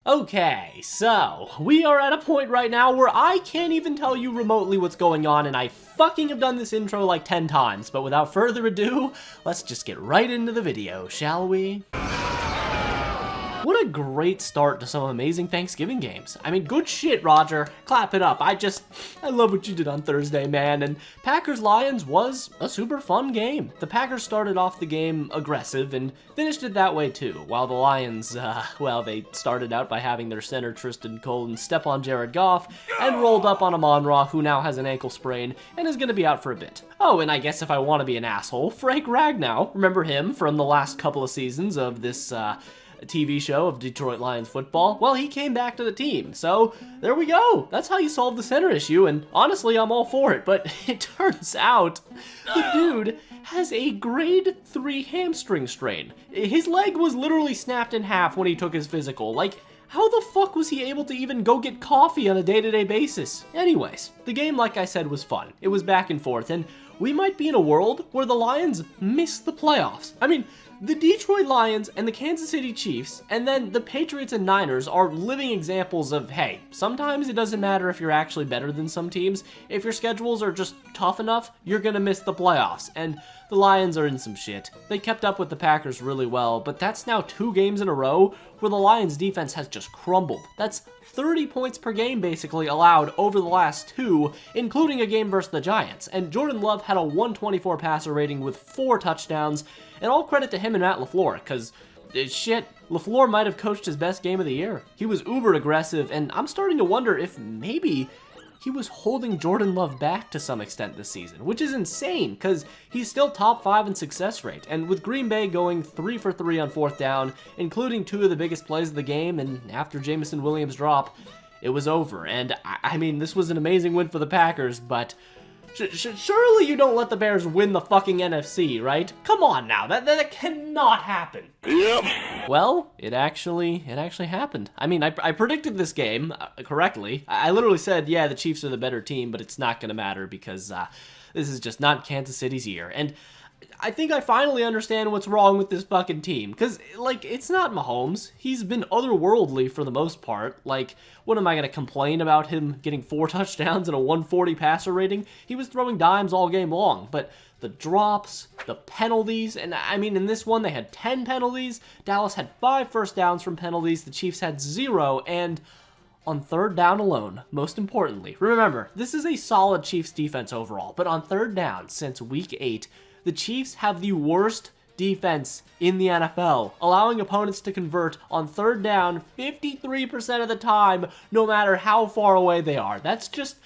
Okay, so we are at a point right now where I can't even tell you remotely what's going on, and I fucking have done this intro like 10 times, but without further ado, let's just get right into the video, shall we? What a great start to some amazing Thanksgiving games. I mean, good shit, Roger. Clap it up. I love what you did on Thursday, man. And Packers-Lions was a super fun game. The Packers started off the game aggressive and finished it that way too, while the Lions, well, they started out by having their center Tristan Colton step on Jared Goff and rolled up on Amon-Ra, who now has an ankle sprain and is going to be out for a bit. Oh, and I guess if I want to be an asshole, Frank Ragnow, remember him from the last couple of seasons of this, TV show of Detroit Lions football? Well, he came back to the team, so there we go. That's how you solve the center issue, and honestly, I'm all for it, but it turns out the dude has a grade 3 hamstring strain. His leg was literally snapped in half when he took his physical. Like, how the fuck was he able to even go get coffee on a day-to-day basis? Anyways, the game, like I said, was fun. It was back and forth, and we might be in a world where the Lions miss the playoffs. I mean, the Detroit Lions and the Kansas City Chiefs, and then the Patriots and Niners are living examples of, hey, sometimes it doesn't matter if you're actually better than some teams. If your schedules are just tough enough, you're gonna miss the playoffs. And the Lions are in some shit. They kept up with the Packers really well, but that's now 2 games in a row where the Lions defense has just crumbled. That's 30 points per game basically allowed over the last 2, including a game versus the Giants. And Jordan Love had a 124 passer rating with 4 touchdowns, and all credit to him and Matt LaFleur, because shit, LaFleur might have coached his best game of the year. He was uber aggressive, and I'm starting to wonder if maybe he was holding Jordan Love back to some extent this season, which is insane, because he's still top 5 in success rate. And with Green Bay going 3 for 3 on 4th down, including 2 of the biggest plays of the game, and after Jameson Williams' drop, it was over. And I mean, this was an amazing win for the Packers, but surely you don't let the Bears win the fucking NFC, right? Come on now, that cannot happen. Yep. Well, it actually happened. I mean, I predicted this game correctly. I literally said, yeah, the Chiefs are the better team, but it's not gonna matter because this is just not Kansas City's year. And I think I finally understand what's wrong with this fucking team. Because, like, it's not Mahomes. He's been otherworldly for the most part. Like, what am I going to complain about him getting 4 touchdowns and a 140 passer rating? He was throwing dimes all game long. But the drops, the penalties, and I mean, in this one, they had 10 penalties. Dallas had 5 first downs from penalties. The Chiefs had 0, and on 3rd down alone, most importantly, remember, this is a solid Chiefs defense overall, but on 3rd down since week 8, the Chiefs have the worst defense in the NFL, allowing opponents to convert on 3rd down 53% of the time, no matter how far away they are. That's just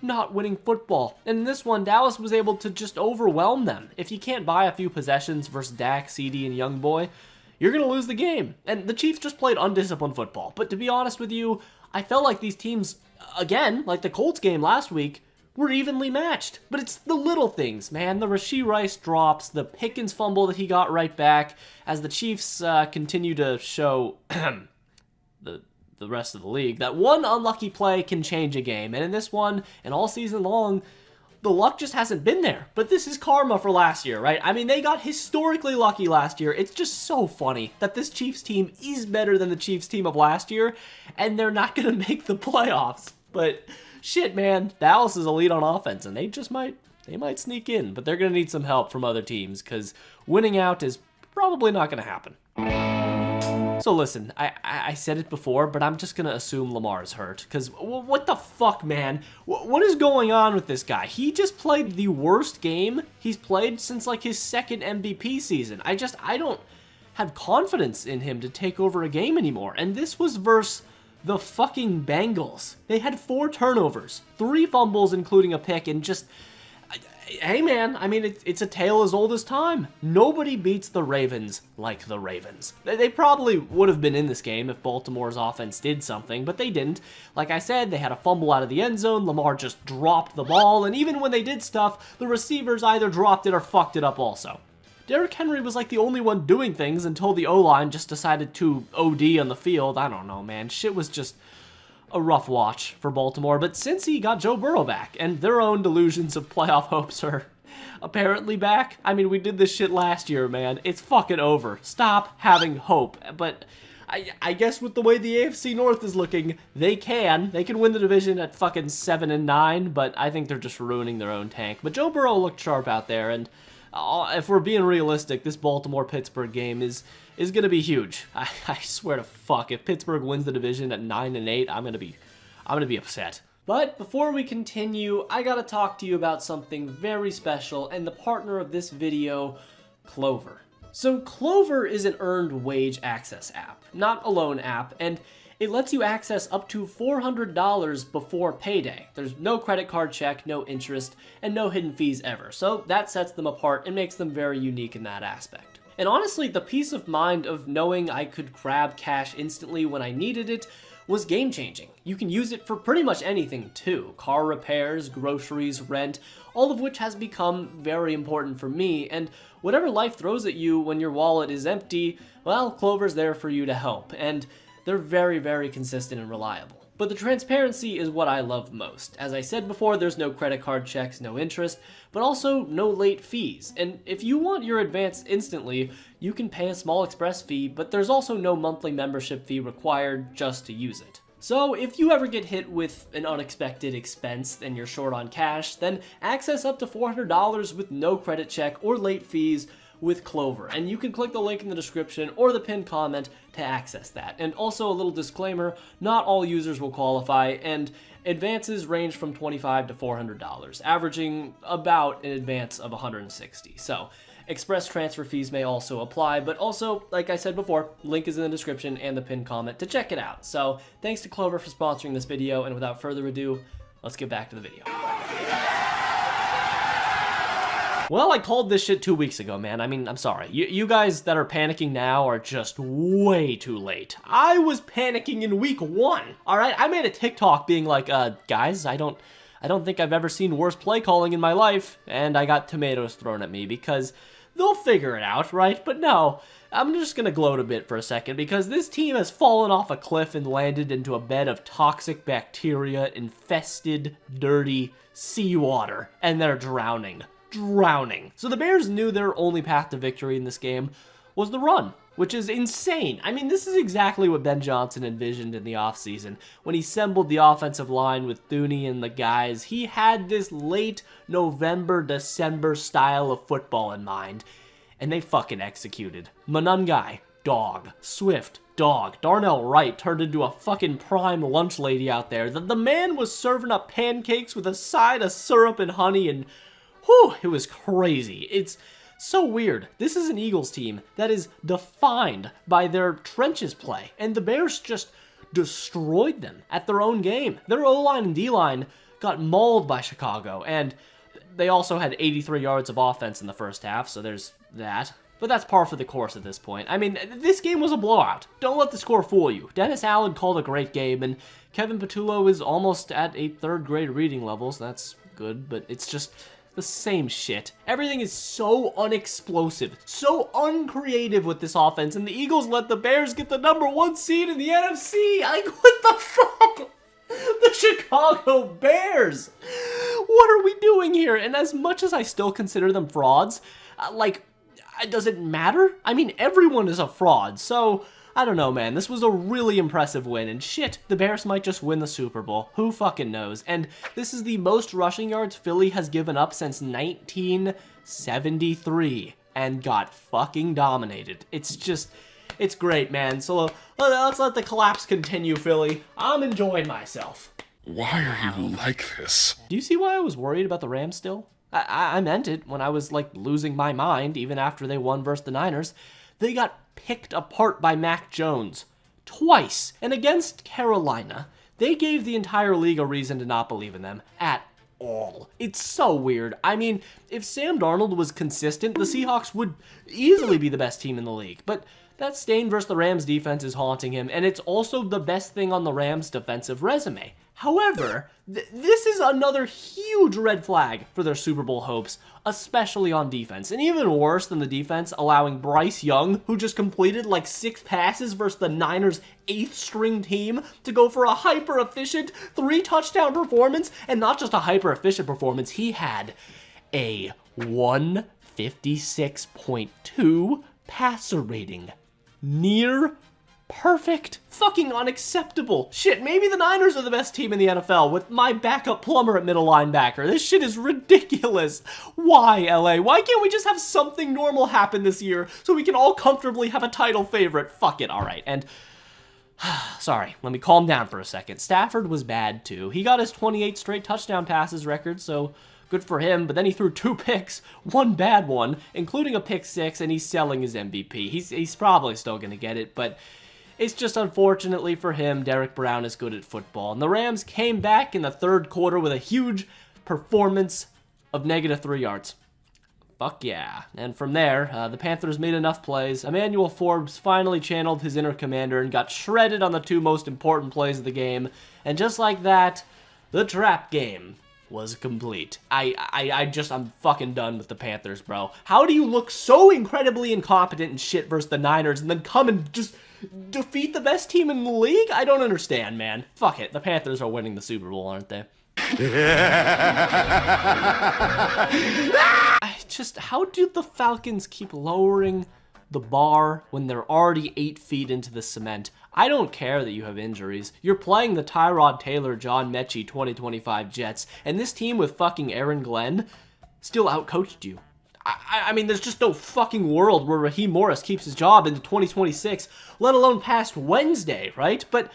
not winning football. And in this one, Dallas was able to just overwhelm them. If you can't buy a few possessions versus Dak, CD, and Young Boy, you're going to lose the game. And the Chiefs just played undisciplined football. But to be honest with you, I felt like these teams, again, like the Colts game last week, were evenly matched. But it's the little things, man. The Rashee Rice drops, the Pickens fumble that he got right back, as the Chiefs continue to show the rest of the league that one unlucky play can change a game. And in this one, and all season long, the luck just hasn't been there. But this is karma for last year, right? I mean, they got historically lucky last year. It's just so funny that this Chiefs team is better than the Chiefs team of last year, and they're not going to make the playoffs. But shit, man, Dallas is elite on offense, and they might sneak in, but they're going to need some help from other teams, because winning out is probably not going to happen. So listen, I said it before, but I'm just going to assume Lamar's hurt, because what the fuck, man? What is going on with this guy? He just played the worst game he's played since, like, his 2nd MVP season. I don't have confidence in him to take over a game anymore, and this was versus the fucking Bengals. They had 4 turnovers, 3 fumbles, including a pick, and just, hey man, I mean, it's a tale as old as time. Nobody beats the Ravens like the Ravens. They probably would have been in this game if Baltimore's offense did something, but they didn't. Like I said, they had a fumble out of the end zone, Lamar just dropped the ball, and even when they did stuff, the receivers either dropped it or fucked it up also. Derrick Henry was like the only one doing things until the O-line just decided to OD on the field. I don't know, man. Shit was just a rough watch for Baltimore. But since he got Joe Burrow back, and their own delusions of playoff hopes are apparently back. I mean, we did this shit last year, man. It's fucking over. Stop having hope. But I guess with the way the AFC North is looking, they can win the division at fucking 7-9, but I think they're just ruining their own tank. But Joe Burrow looked sharp out there, and if we're being realistic, this Baltimore-Pittsburgh game is gonna be huge. I swear to fuck, if Pittsburgh wins the division at 9-8, I'm gonna be upset. But before we continue, I gotta talk to you about something very special and the partner of this video, Clover. So Clover is an earned wage access app, not a loan app, and it lets you access up to $400 before payday. There's no credit card check, no interest, and no hidden fees ever. So that sets them apart and makes them very unique in that aspect. And honestly, the peace of mind of knowing I could grab cash instantly when I needed it was game-changing. You can use it for pretty much anything too. Car repairs, groceries, rent, all of which has become very important for me, and whatever life throws at you when your wallet is empty, well, Clover's there for you to help, and they're very, very consistent and reliable. But the transparency is what I love most. As I said before, there's no credit card checks, no interest, but also no late fees. And if you want your advance instantly, you can pay a small express fee, but there's also no monthly membership fee required just to use it. So if you ever get hit with an unexpected expense and you're short on cash, then access up to $400 with no credit check or late fees with Clover, and you can click the link in the description or the pinned comment to access that. And also a little disclaimer, not all users will qualify, and advances range from $25 to $400, averaging about an advance of $160. So express transfer fees may also apply, but also, like I said before, link is in the description and the pinned comment to check it out. So thanks to Clover for sponsoring this video, and without further ado, let's get back to the video. Well, I called this shit 2 weeks ago, man. I mean, I'm sorry. You guys that are panicking now are just way too late. I was panicking in week 1, all right? I made a TikTok being like, guys, I don't think I've ever seen worse play calling in my life, and I got tomatoes thrown at me because they'll figure it out, right? But no, I'm just gonna gloat a bit for a second because this team has fallen off a cliff and landed into a bed of toxic bacteria, infested, dirty seawater, and they're drowning. So the Bears knew their only path to victory in this game was the run, which is insane. I mean, this is exactly what Ben Johnson envisioned in the offseason. When he assembled the offensive line with Thuney and the guys, he had this late November, December style of football in mind, and they fucking executed. Monungai, dog. Swift, dog. Darnell Wright turned into a fucking prime lunch lady out there. The man was serving up pancakes with a side of syrup and honey, and whew, it was crazy. It's so weird. This is an Eagles team that is defined by their trenches play, and the Bears just destroyed them at their own game. Their O-line and D-line got mauled by Chicago, and they also had 83 yards of offense in the first half, so there's that. But that's par for the course at this point. I mean, this game was a blowout. Don't let the score fool you. Dennis Allen called a great game, and Kevin Patullo is almost at a third grade reading levels. That's good, but it's just the same shit. Everything is so unexplosive, so uncreative with this offense, and the Eagles let the Bears get the #1 seed in the NFC. Like, what the fuck? The Chicago Bears! What are we doing here? And as much as I still consider them frauds, does it matter? I mean, everyone is a fraud, so I don't know, man. This was a really impressive win, and shit, the Bears might just win the Super Bowl. Who fucking knows? And this is the most rushing yards Philly has given up since 1973, and got fucking dominated. It's great, man. So let's let the collapse continue, Philly. I'm enjoying myself. Why are you like this? Do you see why I was worried about the Rams still? I meant it when I was, losing my mind, even after they won versus the Niners. They got picked apart by Mac Jones twice. And against Carolina, they gave the entire league a reason to not believe in them at all. It's so weird. I mean, if Sam Darnold was consistent, the Seahawks would easily be the best team in the league. But that stain versus the Rams defense is haunting him, and it's also the best thing on the Rams defensive resume. However, this is another huge red flag for their Super Bowl hopes, especially on defense. And even worse than the defense, allowing Bryce Young, who just completed 6 passes versus the Niners' 8th string team, to go for a hyper-efficient 3-touchdown performance. And not just a hyper-efficient performance, he had a 156.2 passer rating. Near perfect. Fucking unacceptable. Shit, maybe the Niners are the best team in the NFL with my backup plumber at middle linebacker. This shit is ridiculous. Why, LA? Why can't we just have something normal happen this year so we can all comfortably have a title favorite? Fuck it, alright. And sorry, let me calm down for a second. Stafford was bad too. He got his 28 straight touchdown passes record, so good for him, but then he threw 2 picks, 1 bad one, including a pick 6, and he's selling his MVP. He's probably still gonna get it, but it's just unfortunately for him, Derek Brown is good at football. And the Rams came back in the 3rd quarter with a huge performance of -3 yards. Fuck yeah. And from there, the Panthers made enough plays. Emmanuel Forbes finally channeled his inner commander and got shredded on the 2 most important plays of the game. And just like that, the trap game was complete. I'm fucking done with the Panthers, bro. How do you look so incredibly incompetent and shit versus the Niners and then come and just defeat the best team in the league? I don't understand, man. Fuck it. The Panthers are winning the Super Bowl, aren't they? How do the Falcons keep lowering the bar when they're already 8 feet into the cement? I don't care that you have injuries. You're playing the Tyrod Taylor, John Mechie 2025 Jets, and this team with fucking Aaron Glenn still outcoached you. I mean, there's just no fucking world where Raheem Morris keeps his job into 2026, let alone past Wednesday, right? But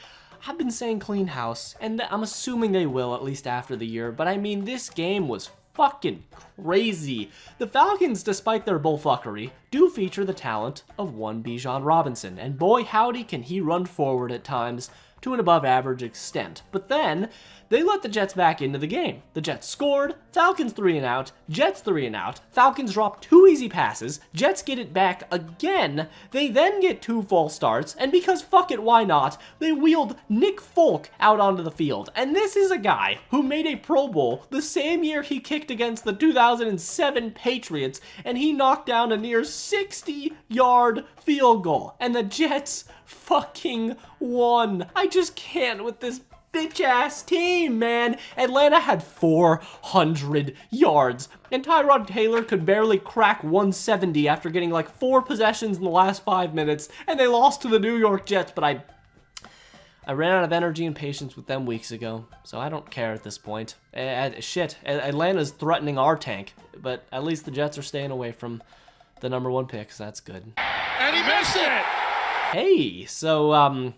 I've been saying clean house, and I'm assuming they will, at least after the year, but I mean, this game was fucking crazy. The Falcons, despite their bullfuckery, do feature the talent of one Bijan Robinson, and boy howdy can he run forward at times to an above average extent. But then, they let the Jets back into the game. The Jets scored, Falcons 3 and out, Jets 3 and out, Falcons drop 2 easy passes, Jets get it back again, they then get 2 false starts, and because fuck it, why not, they wheeled Nick Folk out onto the field. And this is a guy who made a Pro Bowl the same year he kicked against the 2007 Patriots, and he knocked down a near 60-yard field goal. And the Jets fucking won. I just can't with this bitch-ass team, man. Atlanta had 400 yards, and Tyrod Taylor could barely crack 170 after getting like 4 possessions in the last 5 minutes, and they lost to the New York Jets, but I ran out of energy and patience with them weeks ago, so I don't care at this point. Shit, Atlanta's threatening our tank, but at least the Jets are staying away from the #1 pick, so that's good. And he missed it! Hey, so,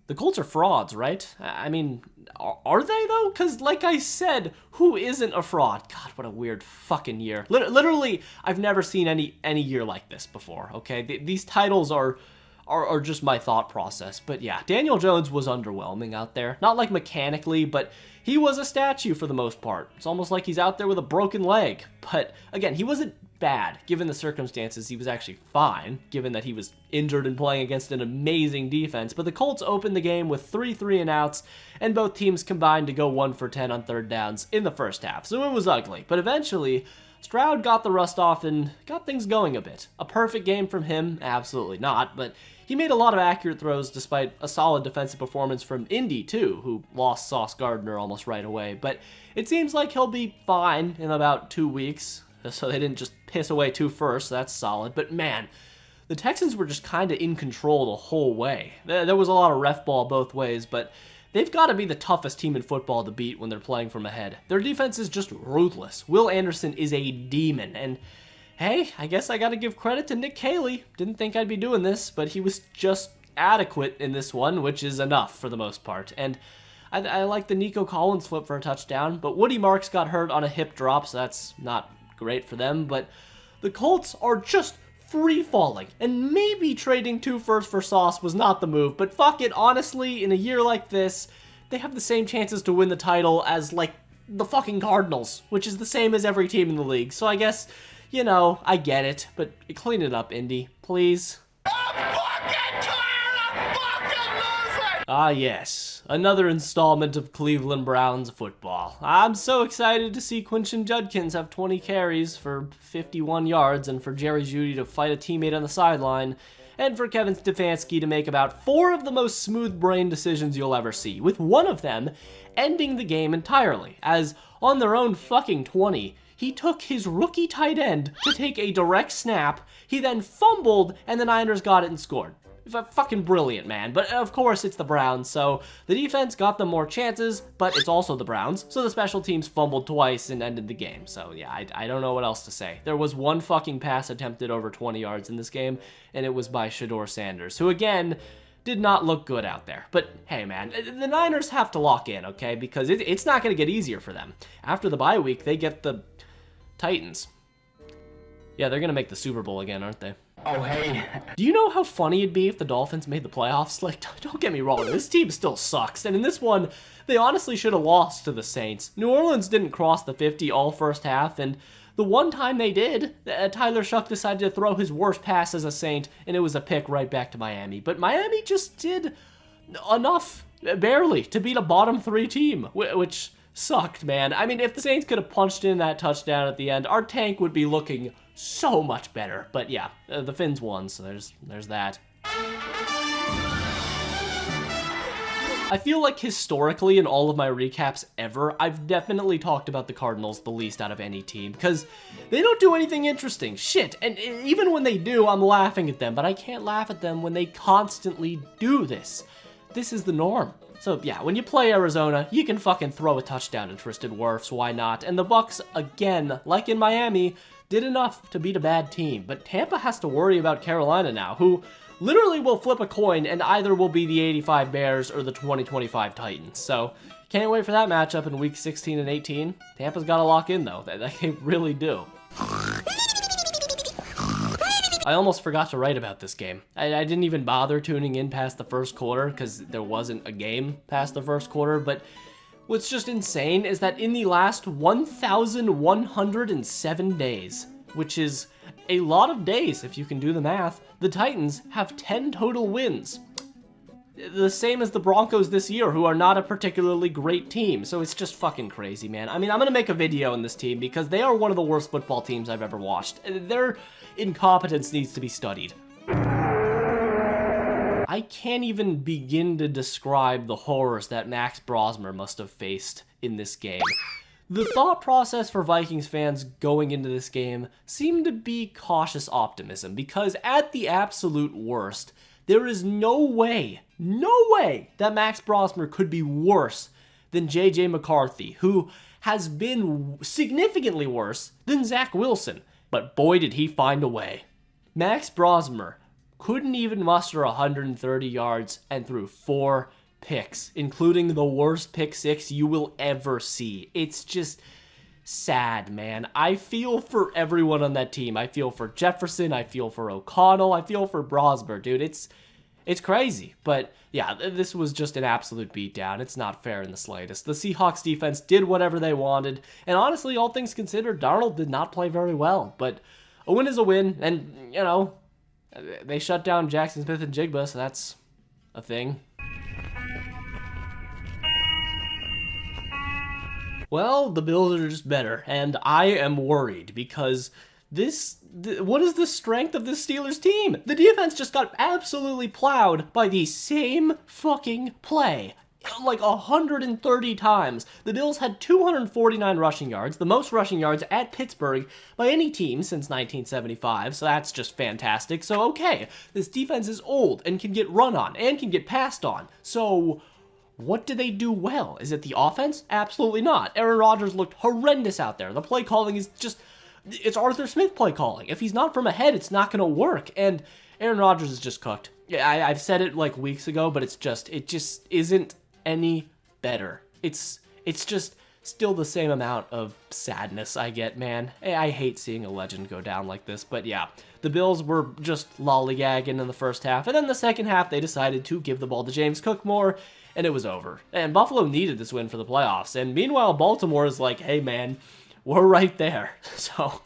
the Colts are frauds, right? I mean, are they though? Because like I said, who isn't a fraud? God, what a weird fucking year. Literally, I've never seen any year like this before, okay? These titles are just my thought process. But yeah, Daniel Jones was underwhelming out there. Not like mechanically, but he was a statue for the most part. It's almost like he's out there with a broken leg. But again, he wasn't bad given the circumstances. He was actually fine given that he was injured and playing against an amazing defense. But the Colts opened the game with 3 3-and-outs, and both teams combined to go 1 for 10 on 3rd downs in the first half. So it was ugly. But eventually, Stroud got the rust off and got things going a bit. A perfect game from him? Absolutely not, but he made a lot of accurate throws despite a solid defensive performance from Indy too, who lost Sauce Gardner almost right away. But it seems like he'll be fine in about 2 weeks, so they didn't just piss away 2 firsts, so that's solid. But man, the Texans were just kind of in control the whole way. There was a lot of ref ball both ways, but they've got to be the toughest team in football to beat when they're playing from ahead. Their defense is just ruthless. Will Anderson is a demon, and hey, I guess I got to give credit to Nick Caley. Didn't think I'd be doing this, but he was just adequate in this one, which is enough for the most part. And I like the Nico Collins flip for a touchdown, but Woody Marks got hurt on a hip drop, so that's not great for them. But the Colts are just free-falling, and maybe trading 2 firsts for Sauce was not the move, but fuck it, honestly, in a year like this, they have the same chances to win the title as, like, the fucking Cardinals, which is the same as every team in the league. So I guess, you know, I get it, but clean it up, Indy, please. I'm fucking tired of fucking losing! Ah, yes, another installment of Cleveland Browns football. I'm so excited to see Quinton Judkins have 20 carries for 51 yards and for Jerry Jeudy to fight a teammate on the sideline, and for Kevin Stefanski to make about 4 of the most smooth-brained decisions you'll ever see, with one of them ending the game entirely, as on their own fucking 20, he took his rookie tight end to take a direct snap, he then fumbled, and the Niners got it and scored. Fucking brilliant, man. But of course, it's the Browns, so the defense got them more chances, but it's also the Browns, so the special teams fumbled twice and ended the game. So yeah, I don't know what else to say. There was one fucking pass attempted over 20 yards in this game, and it was by Shedeur Sanders, who again did not look good out there. But hey, man, the Niners have to lock in, okay? Because it's not going to get easier for them. After the bye week, they get the Titans. Yeah, they're going to make the Super Bowl again, aren't they? Oh, hey. Do you know how funny it'd be if the Dolphins made the playoffs? Like, don't get me wrong, this team still sucks. And in this one, they honestly should have lost to the Saints. New Orleans didn't cross the 50 all first half, and the one time they did, Tyler Shuck decided to throw his worst pass as a Saint, and it was a pick right back to Miami. But Miami just did enough, barely, to beat a bottom 3 team, which sucked, man. I mean, if the Saints could have punched in that touchdown at the end, our tank would be looking so much better. But yeah, the Finns won, so there's that. I feel like historically in all of my recaps ever, I've definitely talked about the Cardinals the least out of any team, because they don't do anything interesting. Shit, and even when they do, I'm laughing at them, but I can't laugh at them when they constantly do this. This is the norm. So yeah, when you play Arizona, you can fucking throw a touchdown to Tristan Wirfs, why not? And the Bucks, again, like in Miami, did enough to beat a bad team. But Tampa has to worry about Carolina now, who literally will flip a coin and either will be the 85 Bears or the 2025 Titans. So can't wait for that matchup in week 16 and 18. Tampa's got to lock in though, they really do. I almost forgot to write about this game. I didn't even bother tuning in past the first quarter because there wasn't a game past the first quarter, but what's just insane is that in the last 1,107 days, which is a lot of days if you can do the math, the Titans have 10 total wins. The same as the Broncos this year, who are not a particularly great team, so it's just fucking crazy, man. I mean, I'm gonna make a video on this team because they are one of the worst football teams I've ever watched. Their incompetence needs to be studied. I can't even begin to describe the horrors that Max Brosmer must have faced in this game. The thought process for Vikings fans going into this game seemed to be cautious optimism, because at the absolute worst, there is no way that Max Brosmer could be worse than J.J. McCarthy, who has been significantly worse than Zach Wilson. But boy, did he find a way. Max Brosmer couldn't even muster 130 yards and threw 4 picks, including the worst pick 6 you will ever see. It's just sad, man. I feel for everyone on that team. I feel for Jefferson, I feel for O'Connell, I feel for Brosmer, dude. It's crazy. But yeah, this was just an absolute beatdown. It's not fair in the slightest. The Seahawks defense did whatever they wanted, and honestly, all things considered, Darnold did not play very well. But a win is a win, and, you know, they shut down Jackson Smith and Jigba, so that's a thing. Well, the Bills are just better, and I am worried because what is the strength of this Steelers team? The defense just got absolutely plowed by the same fucking play. Like 130 times. The Bills had 249 rushing yards, the most rushing yards at Pittsburgh by any team since 1975, so that's just fantastic. So okay, this defense is old and can get run on and can get passed on. So what do they do well? Is it the offense? Absolutely not. Aaron Rodgers looked horrendous out there. The play calling is just, it's Arthur Smith play calling. If he's not from ahead, it's not going to work. And Aaron Rodgers is just cooked. Yeah, I've said it like weeks ago, but it just isn't any better. It's just still the same amount of sadness I get, man. I hate seeing a legend go down like this, but yeah, the Bills were just lollygagging in the first half, and then the second half they decided to give the ball to James Cook more, and it was over. And Buffalo needed this win for the playoffs, and meanwhile Baltimore is like, hey man, we're right there. So,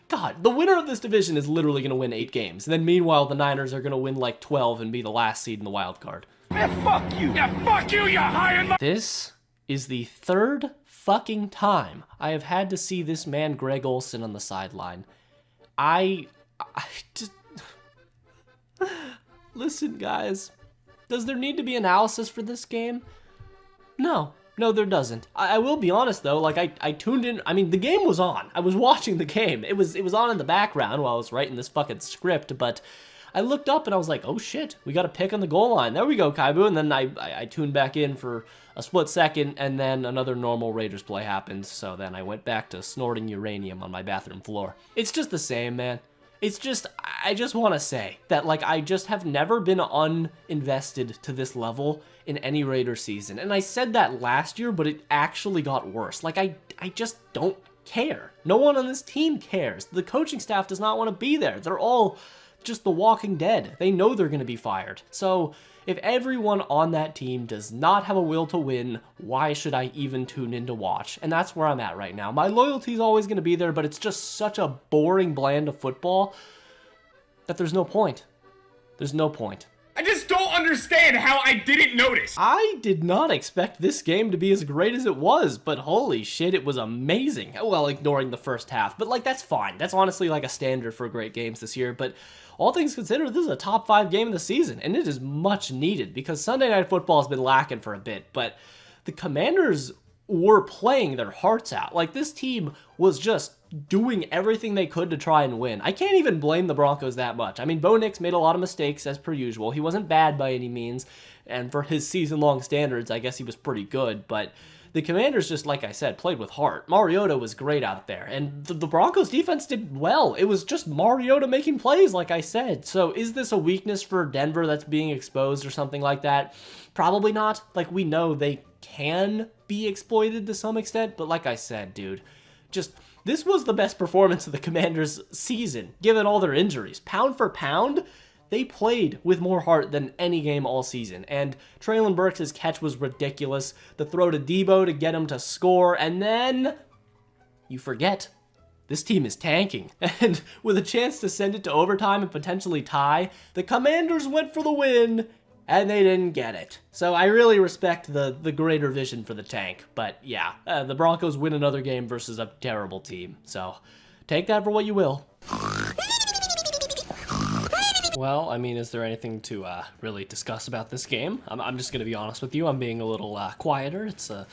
God, the winner of this division is literally going to win 8 games, and then meanwhile the Niners are going to win like 12 and be the last seed in the wild card. Man, fuck you! Yeah, fuck you, you high and This is the 3rd fucking time I have had to see this man Greg Olsen on the sideline. I just... Listen, guys. Does there need to be analysis for this game? No, there doesn't. I will be honest, though, like, I tuned in, I mean, the game was on. I was watching the game. It was on in the background while I was writing this fucking script, but I looked up and I was like, oh shit, we got a pick on the goal line. There we go, Kaibu. And then I tuned back in for a split second, and then another normal Raiders play happened. So then I went back to snorting uranium on my bathroom floor. It's just the same, man. It's just, I just want to say that, like, I just have never been uninvested to this level in any Raider season. And I said that last year, but it actually got worse. Like, I just don't care. No one on this team cares. The coaching staff does not want to be there. They're all just the Walking Dead. They know they're going to be fired. So if everyone on that team does not have a will to win, why should I even tune in to watch? And that's where I'm at right now. My loyalty is always going to be there, but it's just such a boring blend of football that there's no point. There's no point. I just don't understand how I didn't notice. I did not expect this game to be as great as it was, but holy shit, it was amazing. Well, ignoring the first half, but like, that's fine. That's honestly like a standard for great games this year, but all things considered, this is a top 5 game of the season, and it is much needed because Sunday Night Football has been lacking for a bit, but the Commanders were playing their hearts out. Like, this team was just doing everything they could to try and win. I can't even blame the Broncos that much. I mean, Bo Nix made a lot of mistakes as per usual. He wasn't bad by any means, and for his season-long standards, I guess he was pretty good, but the Commanders just, like I said, played with heart. Mariota was great out there, and the Broncos defense did well. It was just Mariota making plays, like I said. So is this a weakness for Denver that's being exposed or something like that? Probably not. Like, we know they can be exploited to some extent, but like I said, dude, just this was the best performance of the Commanders' season, given all their injuries. Pound for pound, they played with more heart than any game all season, and Treylon Burks' catch was ridiculous. The throw to Debo to get him to score, and then you forget this team is tanking. And with a chance to send it to overtime and potentially tie, the Commanders went for the win, and they didn't get it. So I really respect the greater vision for the tank. But yeah, the Broncos win another game versus a terrible team. So take that for what you will. Well, I mean, is there anything to really discuss about this game? I'm just going to be honest with you. I'm being a little quieter. It's a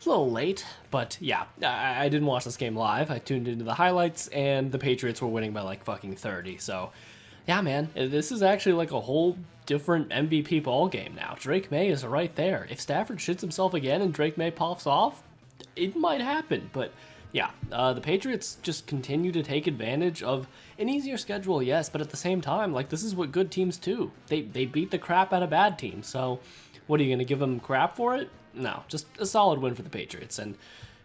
little late. But yeah, I didn't watch this game live. I tuned into the highlights, and the Patriots were winning by like fucking 30. So yeah, man, this is actually like a whole different MVP ball game now. Drake Maye is right there. If Stafford shits himself again and Drake Maye pops off, it might happen. But yeah, the Patriots just continue to take advantage of an easier schedule, yes, but at the same time, like, this is what good teams do. They beat the crap out of bad teams. So what, are you going to give them crap for it? No, just a solid win for the Patriots. And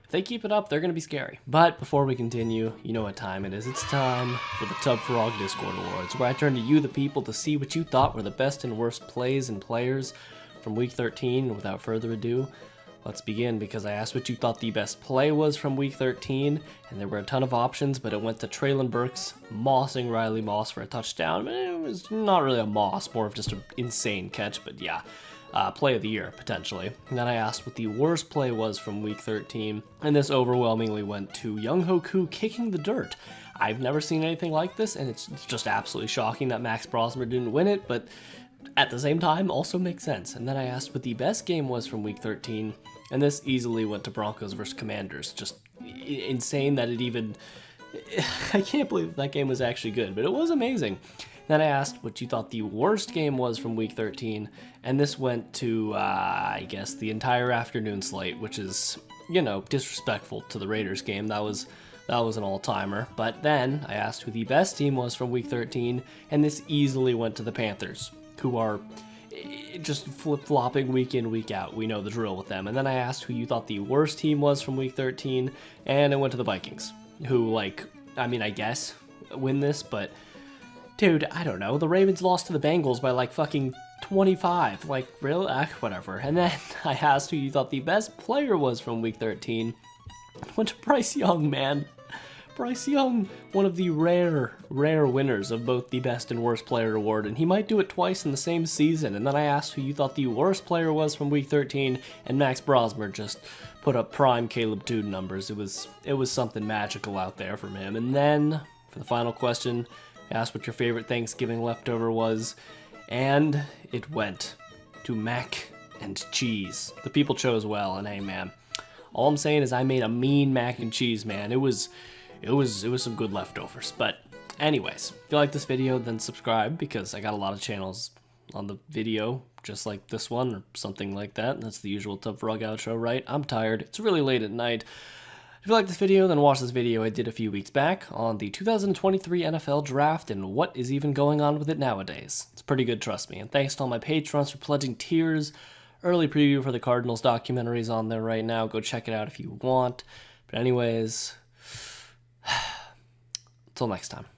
if they keep it up, they're going to be scary. But before we continue, you know what time it is. It's time for the TubFrog Discord Awards, where I turn to you, the people, to see what you thought were the best and worst plays and players from Week 13. And without further ado, let's begin, because I asked what you thought the best play was from Week 13, and there were a ton of options, but it went to Treylon Burks mossing Riley Moss for a touchdown. It was not really a moss, more of just an insane catch, but yeah. Play of the year, potentially. And then I asked what the worst play was from Week 13, and this overwhelmingly went to Younghoe Koo kicking the dirt. I've never seen anything like this, and it's just absolutely shocking that Max Brosmer didn't win it, but at the same time, also makes sense. And then I asked what the best game was from Week 13, and this easily went to Broncos versus Commanders. Just insane that it even... I can't believe that game was actually good, but it was amazing. Then I asked what you thought the worst game was from Week 13, and this went to, I guess, the entire afternoon slate, which is, you know, disrespectful to the Raiders game. That was an all-timer. But then I asked who the best team was from Week 13, and this easily went to the Panthers, who are just flip-flopping week in, week out. We know the drill with them. And then I asked who you thought the worst team was from Week 13, and it went to the Vikings, who, like, I mean, I guess win this, but dude, I don't know. The Ravens lost to the Bengals by like fucking 25. Like, really? Whatever. And then I asked who you thought the best player was from Week 13. Went to Bryce Young, man. Bryce Young, one of the rare winners of both the best and worst player award, and he might do it twice in the same season. And then I asked who you thought the worst player was from Week 13, and Max Brosmer just put up prime Caleb Toon numbers. It was something magical out there from him. And then, for the final question, I asked what your favorite Thanksgiving leftover was, and it went to mac and cheese. The people chose well, and hey, man, all I'm saying is I made a mean mac and cheese, man. It was some good leftovers. But Anyways, if you like this video, then subscribe, because I got a lot of channels on the video, just like this one, or something like that. That's the usual TubFrog outro, right? I'm tired. It's really late at night. If you like this video, then watch this video I did a few weeks back on the 2023 NFL Draft and what is even going on with it nowadays. It's pretty good, trust me. And thanks to all my patrons for pledging tiers. Early preview for the Cardinals documentaries on there right now. Go check it out if you want. But anyways, until next time.